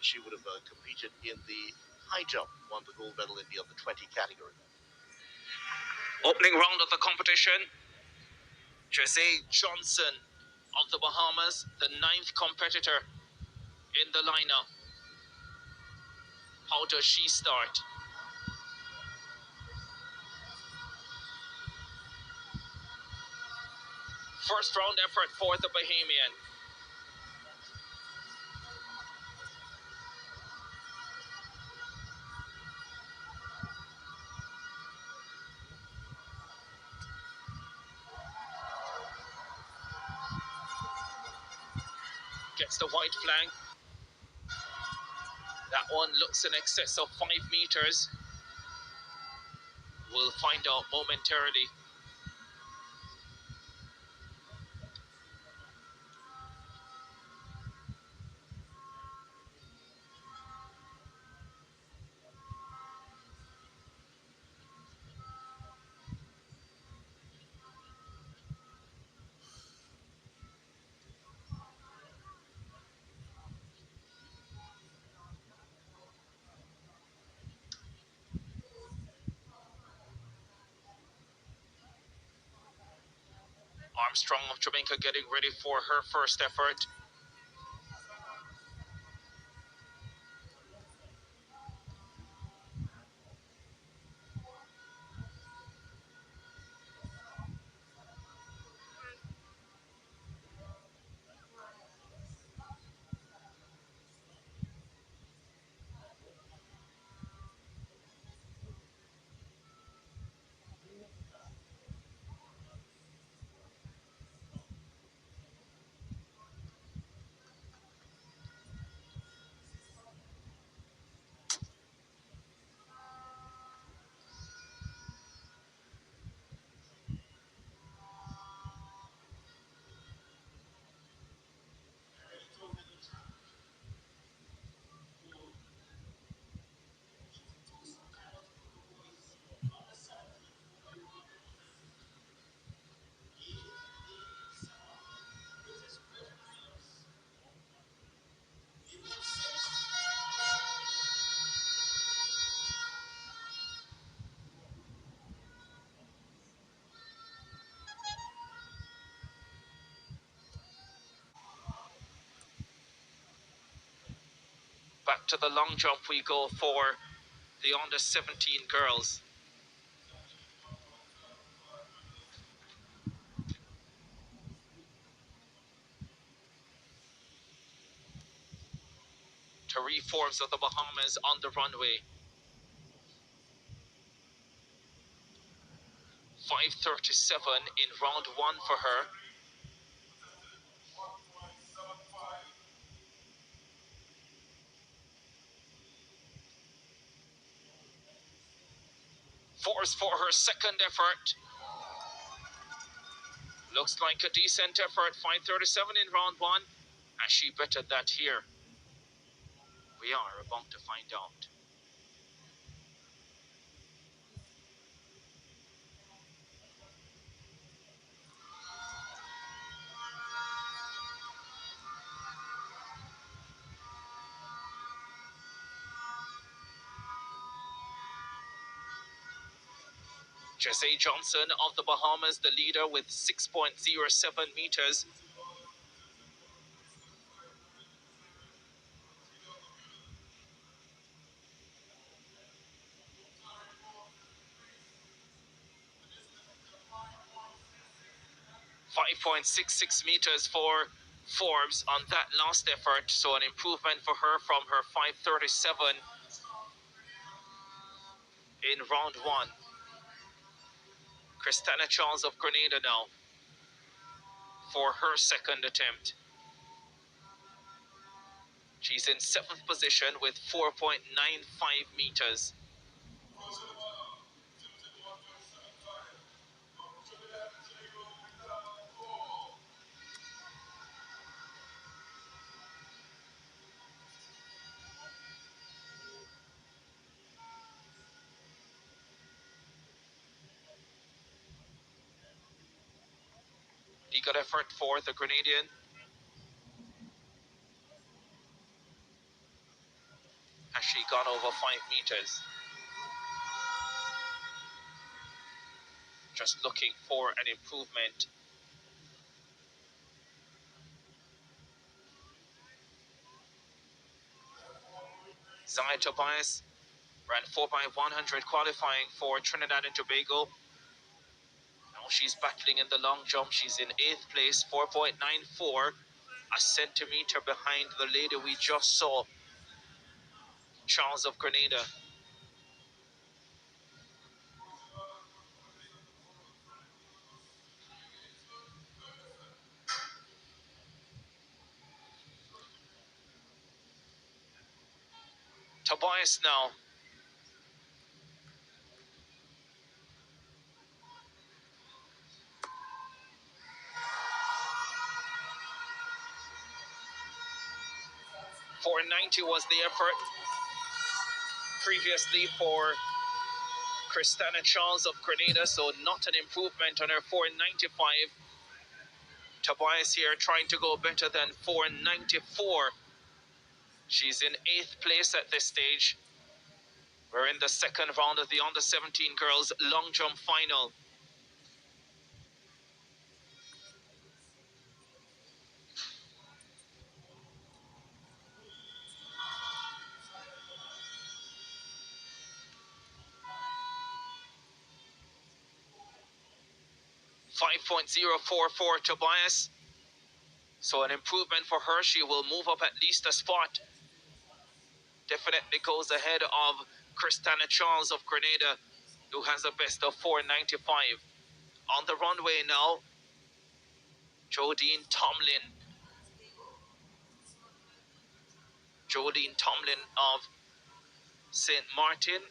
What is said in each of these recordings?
she would have competed in the high jump, won the gold medal in the under 20 category. Opening round of the competition, Jesse Johnson of the Bahamas, the 9th competitor in the lineup. How does she start? First round effort for the Bahamian. Gets the white flag. That one looks in excess of 5 meters. We'll find out momentarily. Armstrong of Jamaica getting ready for her first effort. Back to the long jump we go for the under 17 girls. Three Forbes of the Bahamas on the runway. 5:37 in round 1 for her. Force for her second effort. Looks like a decent effort. 5:37 in round 1. And she bettered that here. We are about to find out. Jesse Johnson of the Bahamas, the leader with 6.07 meters. .66 meters for Forbes on that last effort, so an improvement for her from her 5:37 in round 1. Christina Charles of Grenada now for her second attempt. She's in 7th position with 4.95 meters. Good effort for the Grenadian. she gone over 5 meters. Just looking for an improvement. Zaya Tobias ran 4x100 qualifying for Trinidad and Tobago. Now she's battling in the long jump. She's in 8th place, 4.94, a centimeter behind the lady we just saw, Charles of Grenada. Tobias now. .490 was the effort previously for Christina Charles of Grenada, so not an improvement on her 495. Tobias here trying to go better than 494. She's in 8th place at this stage. We're in the second round of the under-17 girls long jump final. .044 Tobias. So an improvement for her. She will move up at least a spot. Definitely goes ahead of Christina Charles of Grenada, who has a best of 495. On the runway now, Jodine Tomlin. Jodine Tomlin of St. Martin.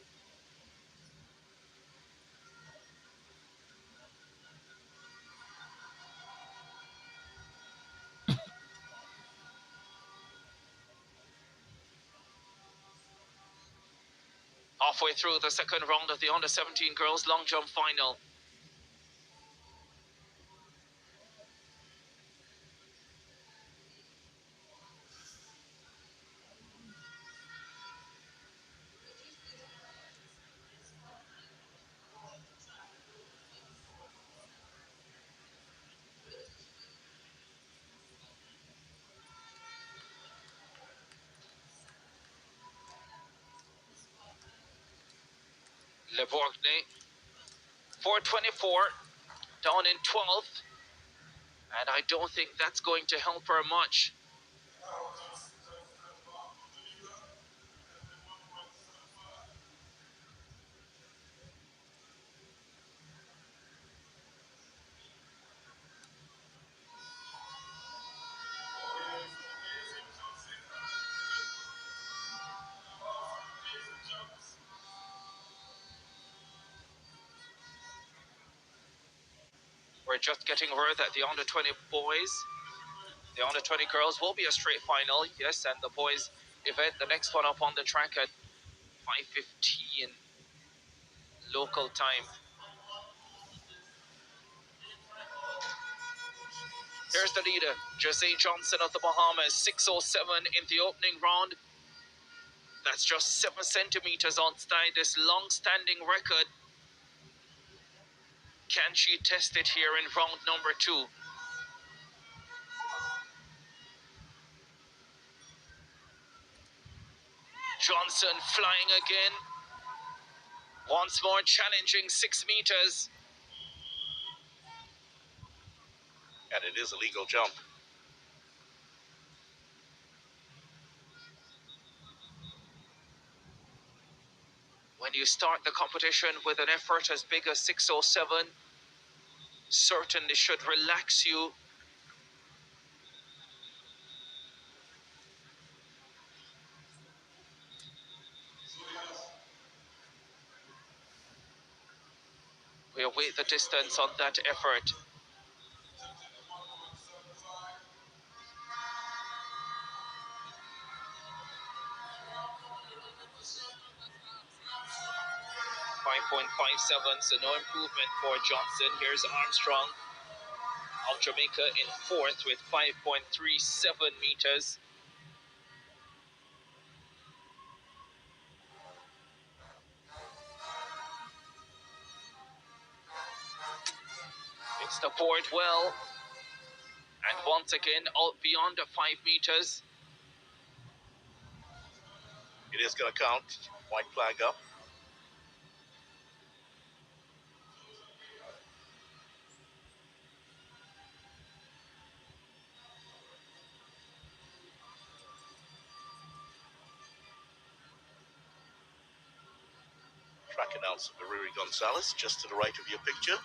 Halfway through the second round of the under-17 girls long jump final. Le Bourgnet, 424, down in 12th. And I don't think that's going to help her much. We're just getting word that the under-20 boys, the under-20 girls will be a straight final. Yes, and the boys event, the next one up on the track at 5:15 local time. Here's the leader, Jose Johnson of the Bahamas, 6:07 in the opening round. That's just 7 centimeters outside this long-standing record. Can she test it here in round number 2? Johnson flying again. Once more challenging 6 meters. And it is a legal jump. When you start the competition with an effort as big as 6:07, certainly should relax you. We await the distance on that effort. .557, so no improvement for Johnson. Here's Armstrong of Jamaica in 4th with 5.37 meters. the board well. And once again, out beyond the 5 meters. It is going to count. White flag up. Track announcer Mariri Gonzalez, just to the right of your picture.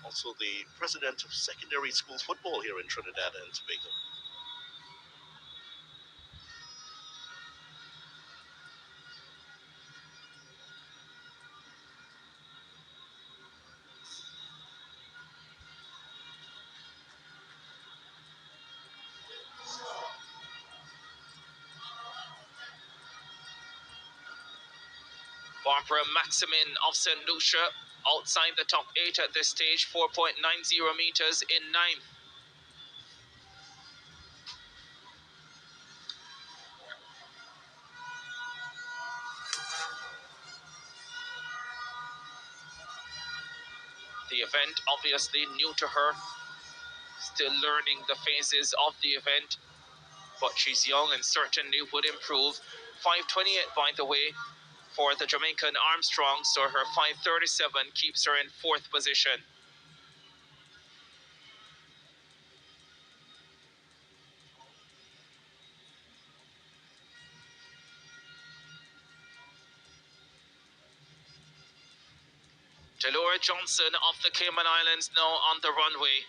Also the president of secondary school football here in Trinidad and Tobago. Barbara Maximin of St. Lucia outside the top 8 at this stage, 4.90 meters in 9th. The event obviously new to her, still learning the phases of the event, but she's young and certainly would improve. 5:28 by the way for the Jamaican Armstrong, so her 5:37 keeps her in 4th position. Delora Johnson of the Cayman Islands now on the runway.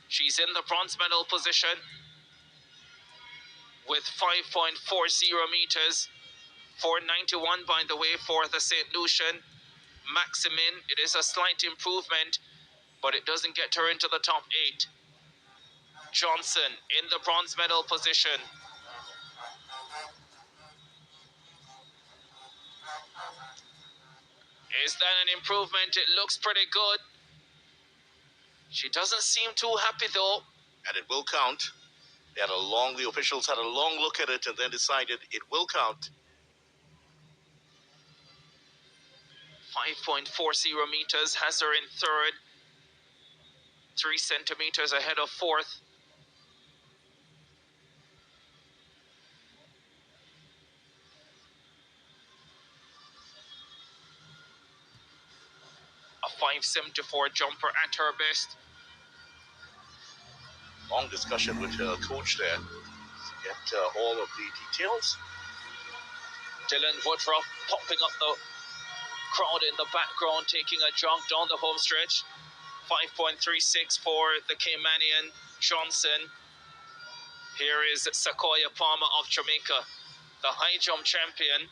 She's in the bronze medal position with 5.40 meters. 491 by the way for the St. Lucian. Maximin, it is a slight improvement, but it doesn't get her into the top 8. Johnson in the bronze medal position. Is that an improvement? It looks pretty good. She doesn't seem too happy though. And it will count. The officials had a long look at it and then decided it will count. 5.40 meters has her in 3rd. 3 centimeters ahead of 4th. A 5.74 jumper at her best. Long discussion with her coach there to get all of the details. Dylan Woodruff popping up the crowd in the background, taking a jog down the home stretch. 5.36 for the Caymanian Johnson. Here is Sequoia Palmer of Jamaica, the high jump champion.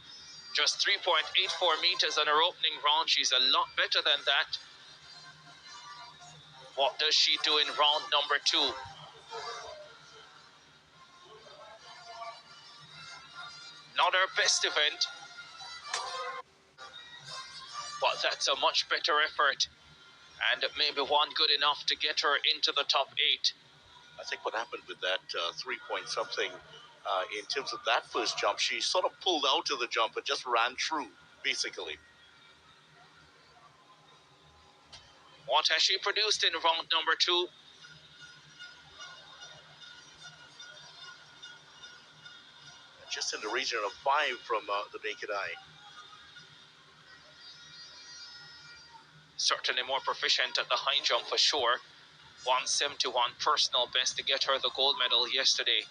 Just 3.84 meters on her opening round. She's a lot better than that. What does she do in round number 2? Not her best event, but that's a much better effort, and maybe one good enough to get her into the top 8. I think what happened with that 3-point something in terms of that first jump, she sort of pulled out of the jump and just ran through, basically. What has she produced in round number 2? Just in the region of 5 from the naked eye. Certainly more proficient at the high jump for sure. 171 personal best to get her the gold medal yesterday.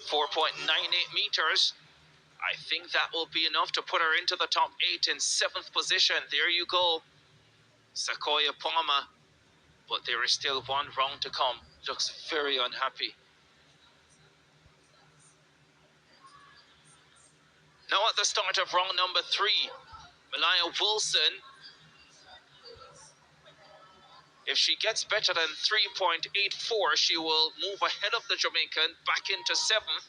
4.98 meters. I think that will be enough to put her into the top 8 in 7th position. There you go. Sequoia Palmer. But there is still one round to come. Looks very unhappy. Now at the start of round number 3, Malaya Wilson. If she gets better than 3.84, she will move ahead of the Jamaican back into 7th.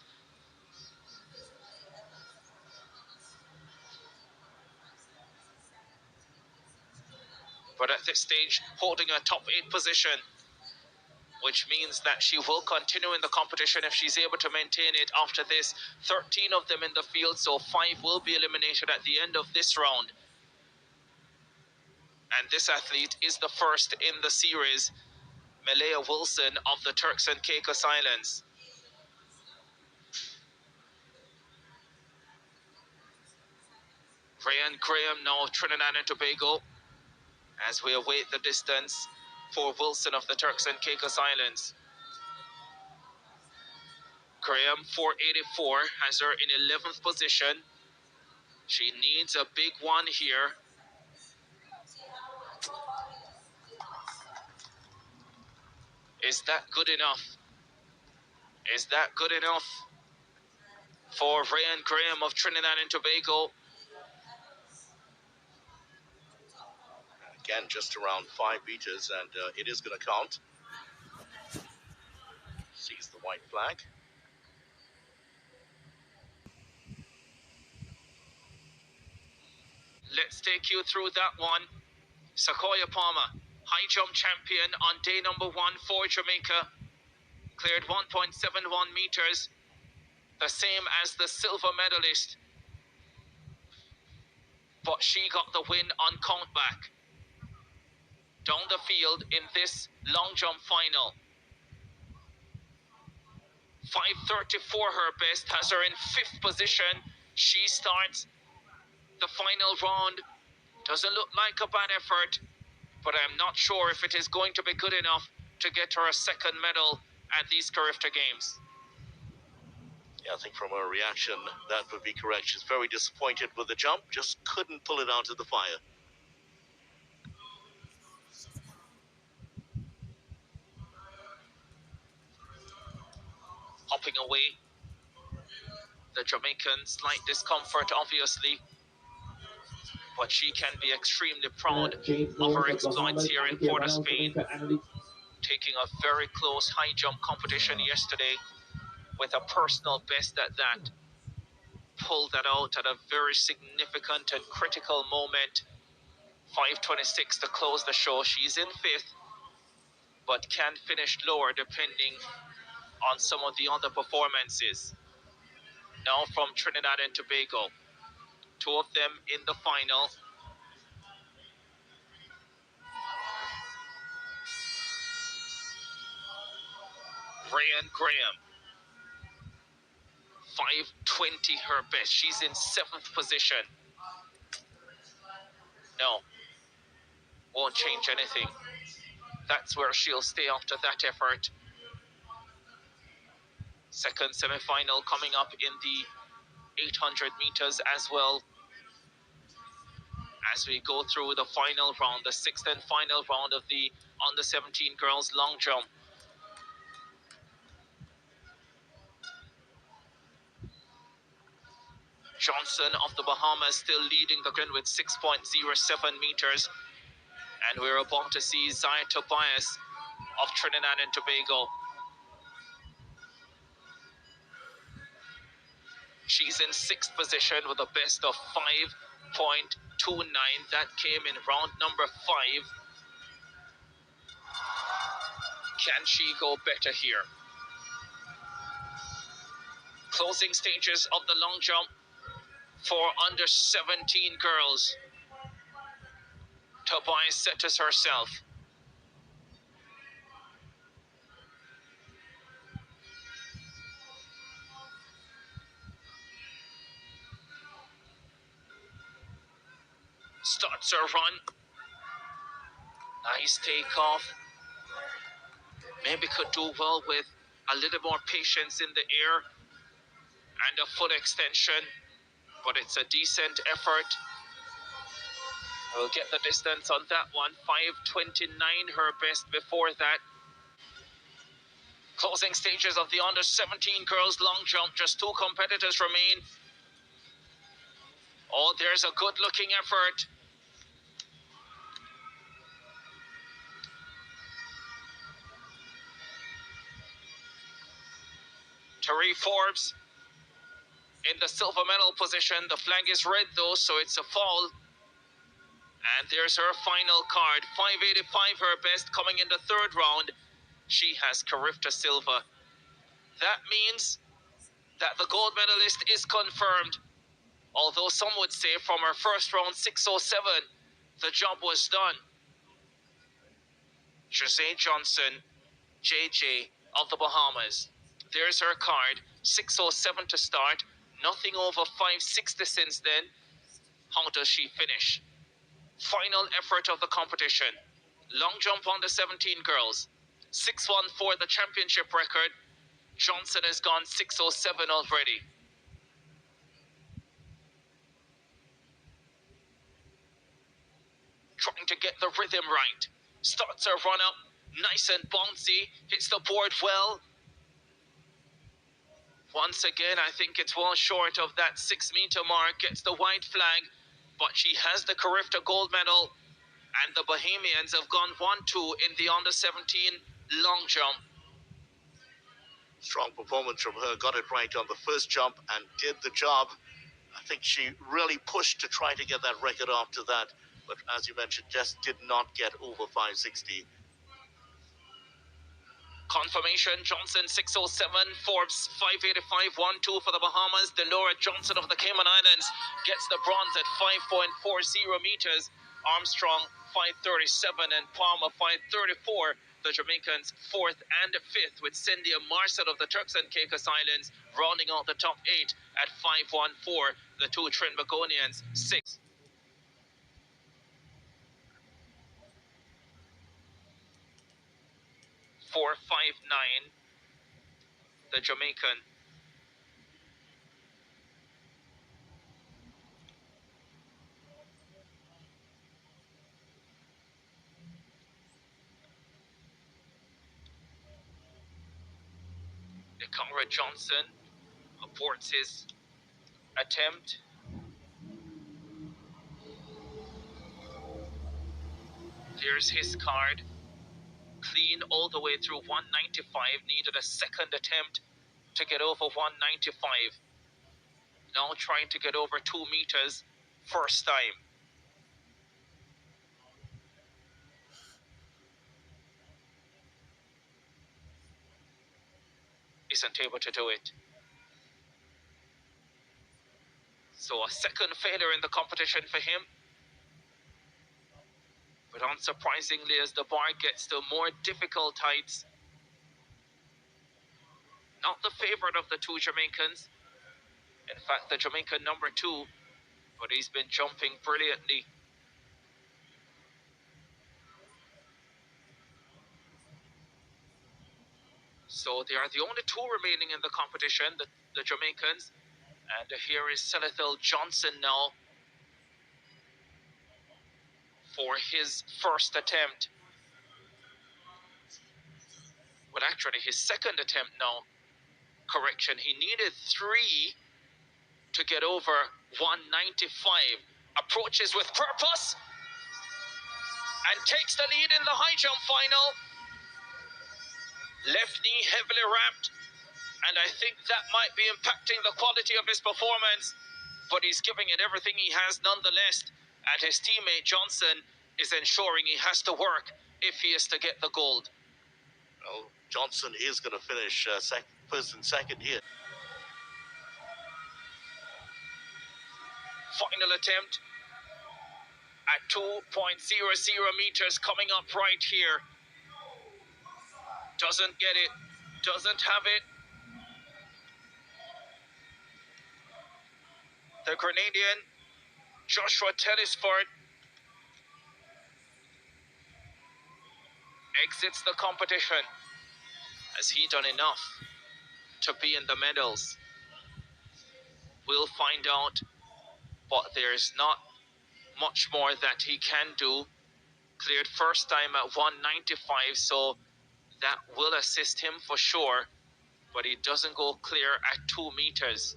But at this stage, holding a top 8 position. which means that she will continue in the competition if she's able to maintain it after this. 13 of them in the field, so 5 will be eliminated at the end of this round. And this athlete is the first in the series, Malaya Wilson of the Turks and Caicos Islands. Ryan Graham now of Trinidad and Tobago, as we await the distance for Wilson of the Turks and Caicos Islands. Graham, 484, has her in 11th position. She needs a big one here. Is that good enough? Is that good enough for Ryan Graham of Trinidad and Tobago? Again, just around 5 meters, and it is going to count. Sees the white flag. Let's take you through that one. Sequoia Palmer, high jump champion on day number 1 for Jamaica, cleared 1.71 meters, the same as the silver medalist, but she got the win on countback. Down the field in this long jump final, 5:34 her best, has her in 5th position. She starts the final round. Doesn't look like a bad effort, but I'm not sure if it is going to be good enough to get her a 2nd medal at these Carifta Games. Yeah, I think from her reaction, that would be correct. She's very disappointed with the jump, just couldn't pull it out of the fire. Hopping away, the Jamaican, slight discomfort obviously, but she can be extremely proud of her exploits here in Port of Spain, taking a very close high jump competition yesterday with a personal best at that. Pulled that out at a very significant and critical moment. 5:26 to close the show. She's in 5th, but can finish lower depending on some of the other performances. Now from Trinidad and Tobago, 2 of them in the final. Ryan Graham, 5:20 her best. She's in 7th position. No, won't change anything. That's where she'll stay after that effort. 2nd semi-final coming up in the 800 meters as well, as we go through the final round, the 6th and final round of the under-17 girls long jump. Johnson of the Bahamas still leading the grid with 6.07 meters. And we're about to see Zaya Tobias of Trinidad and Tobago. She's in 6th position with a best of 5.29. That came in round number 5. Can she go better here? Closing stages of the long jump for under 17 girls. Tobias setters herself. Starts her run. Nice takeoff. Maybe could do well with a little more patience in the air and a foot extension, but it's a decent effort. We'll get the distance on that one. 5:29 her best before that. Closing stages of the under-17 girls long jump. Just 2 competitors remain. Oh, there's a good-looking effort. Therese Forbes in the silver medal position. The flag is red though, so it's a fall. And there's her final card. 5:85 her best, coming in the 3rd round. She has Carifta silver. That means that the gold medalist is confirmed. Although some would say from her first round 6:07, the job was done. Jose Johnson, JJ of the Bahamas. There's her card, 6:07 to start, nothing over 5:60 since then. How does she finish? Final effort of the competition. Long jump on the 17 girls. 6:14 the championship record. Johnson has gone 6:07 already. Trying to get the rhythm right. Starts her run up, nice and bouncy, hits the board well. Once again, I think it's well short of that 6-meter mark, gets the white flag, but she has the Carifta gold medal, and the Bahamians have gone 1-2 in the under-17 long jump. Strong performance from her, got it right on the first jump and did the job. I think she really pushed to try to get that record after that, but as you mentioned, just did not get over 560. Confirmation, Johnson 6:07, Forbes 5:85, 1-2 for the Bahamas. Delora Johnson of the Cayman Islands gets the bronze at 5.40 meters. Armstrong 5:37 and Palmer 5:34. The Jamaicans 4th and 5th, with Cynthia Marcel of the Turks and Caicos Islands rounding out the top 8 at 5:14. The two Trinbagonians 6th. 4:59. The Jamaican. Conrad Johnson aborts his attempt. There's his card. Clean all the way through 195. Needed a second attempt to get over 195. Now trying to get over 2 meters. First time. Isn't able to do it. So a second failure in the competition for him. But unsurprisingly, as the bar gets to more difficult heights, not the favorite of the two Jamaicans. In fact, the Jamaican number 2, but he's been jumping brilliantly. So they are the only two remaining in the competition, the Jamaicans. And here is Selethil Johnson now for his first attempt. Well, actually, his second attempt now. Correction, he needed 3 to get over 195. Approaches with purpose and takes the lead in the high jump final. Left knee heavily wrapped, and I think that might be impacting the quality of his performance, but he's giving it everything he has nonetheless, and his teammate Johnson is ensuring he has to work if he is to get the gold. Well, Johnson is going to finish first and second here. Final attempt at 2.00 meters coming up right here. Doesn't get it, doesn't have it. The Grenadian, Joshua Tellisford, exits the competition. Has he done enough to be in the medals? We'll find out, but there's not much more that he can do. Cleared first time at 195, so that will assist him for sure, but he doesn't go clear at 2 meters.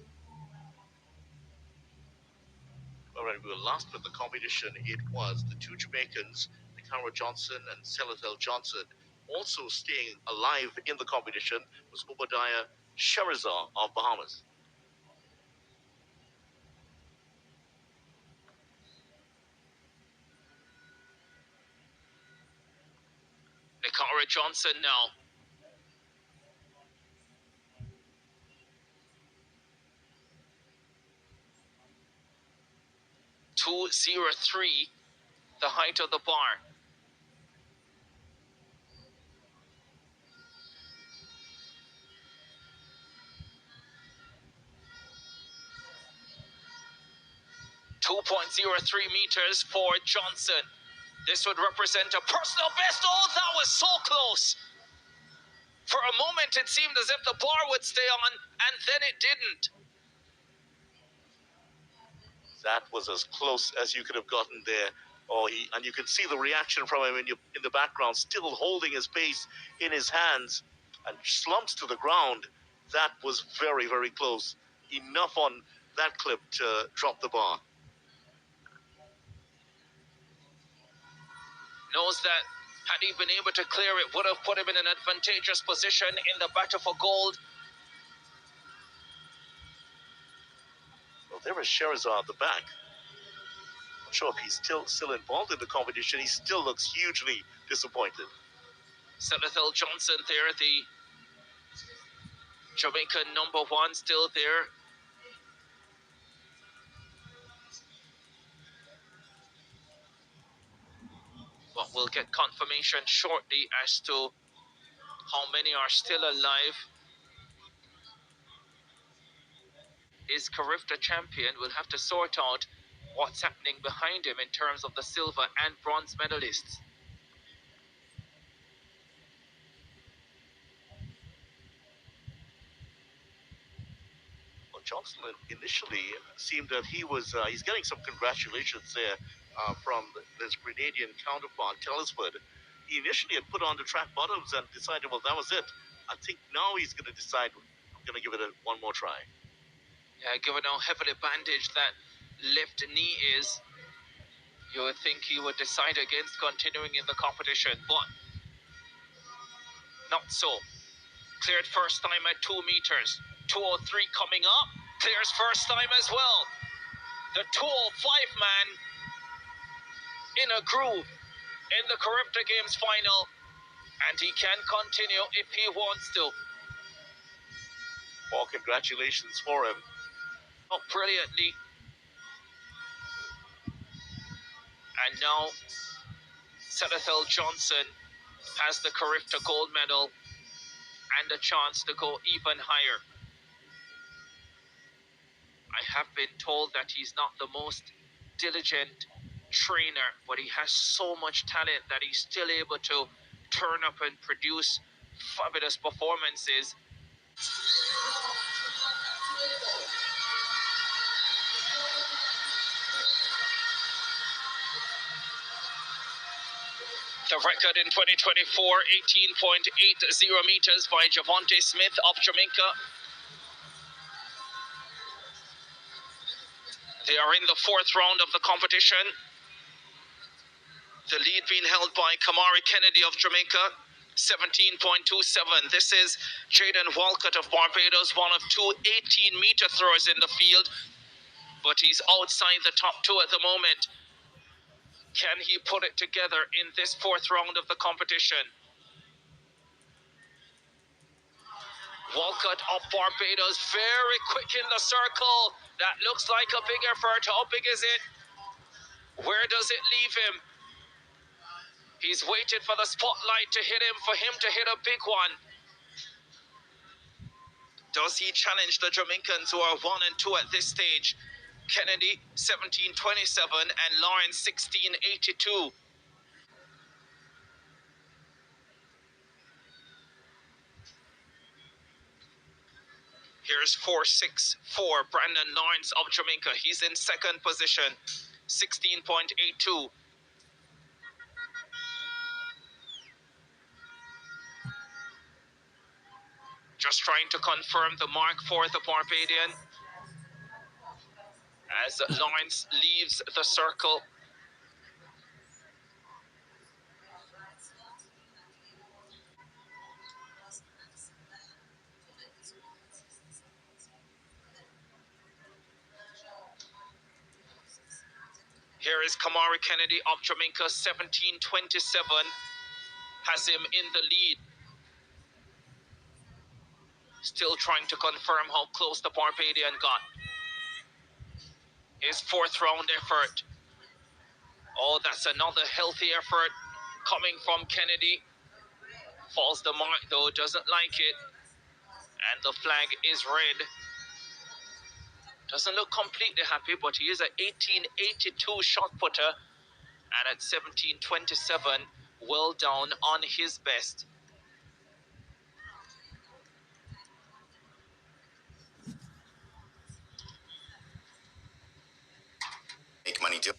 All right, we were last with the competition. It was the two Jamaicans, Conrad Johnson and Selethil Johnson. Also staying alive in the competition was Obadiah Sherazar of Bahamas. Conrad Johnson now 203, the height of the bar. .03 meters for Johnson. This would represent a personal best. Oh, that was so close. For a moment, it seemed as if the bar would stay on, and then it didn't. That was as close as you could have gotten there. And you can see the reaction from him in the background, still holding his pace in his hands and slumps to the ground. That was very, very close. Enough on that clip to drop the bar. Knows that had he been able to clear it, would have put him in an advantageous position in the battle for gold. Well, there is Sherazade at the back. Not sure if he's still involved in the competition. He still looks hugely disappointed. Selethil Johnson there, the Jamaican #1, still there. But we'll get confirmation shortly as to how many are still alive. Is Carifta champion? We'll have to sort out what's happening behind him in terms of the silver and bronze medalists. Well, Johnson initially seemed that he's getting some congratulations there from his Grenadian counterpart, Telesford. He initially had put on the track bottoms and decided, well, that was it. I think now he's going to decide, I'm going to give it one more try. Yeah, given how heavily bandaged that left knee is, you would think he would decide against continuing in the competition, but not so. Cleared first time at 2 meters. 203 coming up. Clears first time as well. The 205 man in a groove in the Carifta Games final, and he can continue if he wants to. Well, congratulations for him. Oh, brilliantly. And now Selethil Johnson has the Carifta gold medal and a chance to go even higher. I have been told that he's not the most diligent trainer, but he has so much talent that he's still able to turn up and produce fabulous performances. The record in 2024, 18.80 meters by Javonte Smith of Jamaica. They are in the 4th round of the competition. The lead being held by Kamari Kennedy of Jamaica, 17.27. This is Jaden Walcott of Barbados, one of 2 18-meter throwers in the field, but he's outside the top 2 at the moment. Can he put it together in this 4th round of the competition? Walcott of Barbados, very quick in the circle. That looks like a big effort. How big is it? Where does it leave him? He's waited for the spotlight to hit him, for him to hit a big one. Does he challenge the Jamaicans who are 1 and 2 at this stage? Kennedy, 17.27, and Lawrence, 16.82. Here's 4.64, Brandon Lawrence of Jamaica. He's in 2nd position, 16.82. Just trying to confirm the mark for the Barbadian as Lawrence leaves the circle. Here is Kamari Kennedy of Jamaica, 17.27, has him in the lead. Still trying to confirm how close the Barbadian got. his fourth round effort. Oh, that's another healthy effort coming from Kennedy. Falls the mark though, doesn't like it. And the flag is red. Doesn't look completely happy, but he is an 1882 shot putter. And at 1727, well down on his best. Make money too.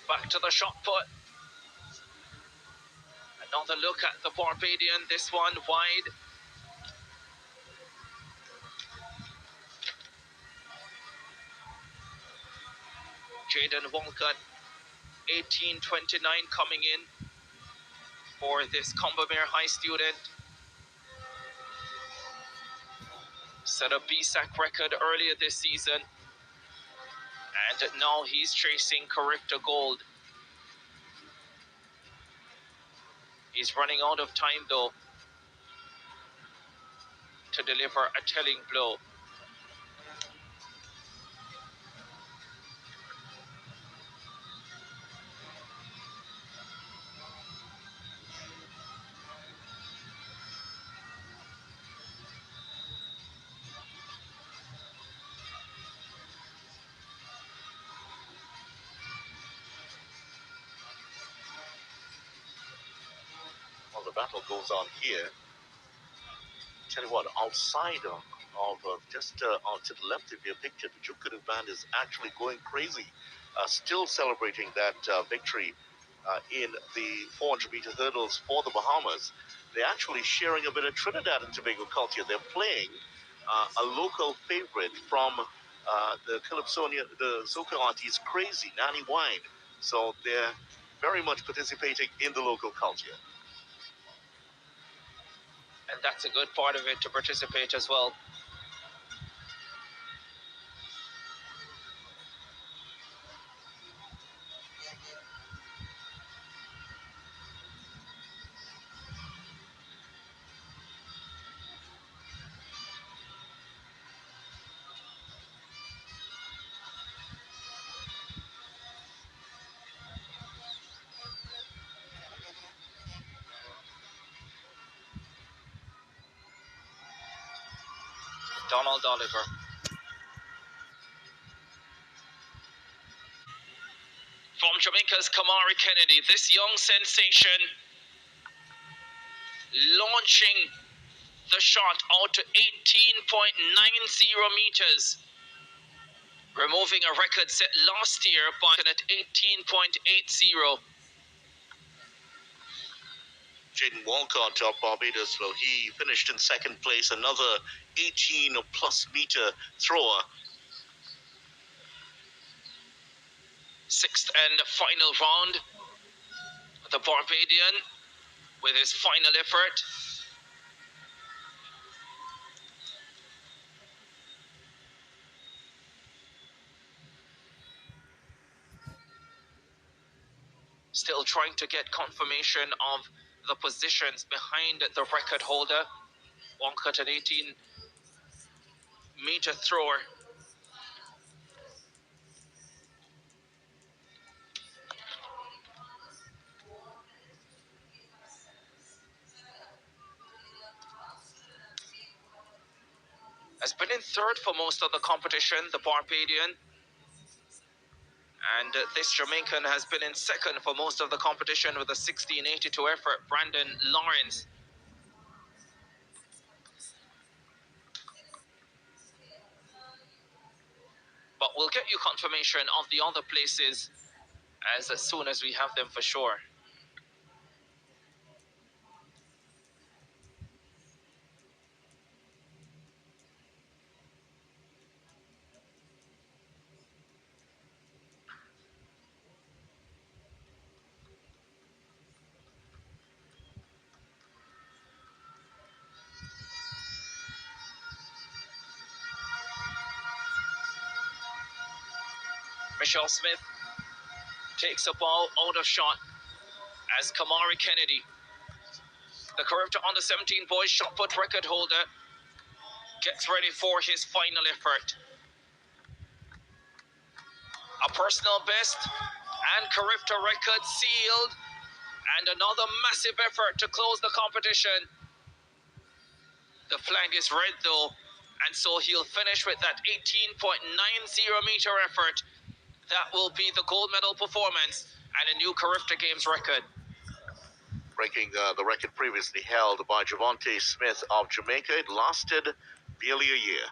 Back to the shot put. Another look at the Barbadian. This one wide. Jaden Walcott, 1829 coming in for this Combermere High student. Set a BSAC record earlier this season. And now he's chasing Carifta Gold. He's running out of time though to deliver a telling blow. Well, the battle goes on here. Tell you what, outside of just to the left of your picture, the Jukuru band is actually going crazy, still celebrating that victory in the 400-meter hurdles for the Bahamas. They're actually sharing a bit of Trinidad and Tobago culture. They're playing a local favorite from the Calypsonia, the Soca artist Crazy, Nanny Wine. So they're very much participating in the local culture. And that's a good part of it to participate as well. Donald Oliver. From Jamaica's Kamari Kennedy, this young sensation launching the shot out to 18.90 meters, removing a record set last year by at 18.80. Jaden Walcott of Barbados, well, he finished in second place, another 18-plus meter thrower. Sixth and final round. The Barbadian with his final effort. Still trying to get confirmation of the positions behind the record holder. Walcott, an 18-meter thrower. Has been in third for most of the competition, the Barbadian. And this Jamaican has been in second for most of the competition with a 16.82 effort, Brandon Lawrence. But we'll get you confirmation of the other places as soon as we have them for sure. Michelle Smith takes a ball out of shot as Kamari Kennedy, the Carifta under 17 boys shot put record holder, gets ready for his final effort. A personal best and Carifta record sealed, and another massive effort to close the competition. The flag is red though, and so he'll finish with that 18.90 meter effort. That will be the gold medal performance and a new Carifta Games record. Breaking the record previously held by Javonte Smith of Jamaica. It lasted barely a year.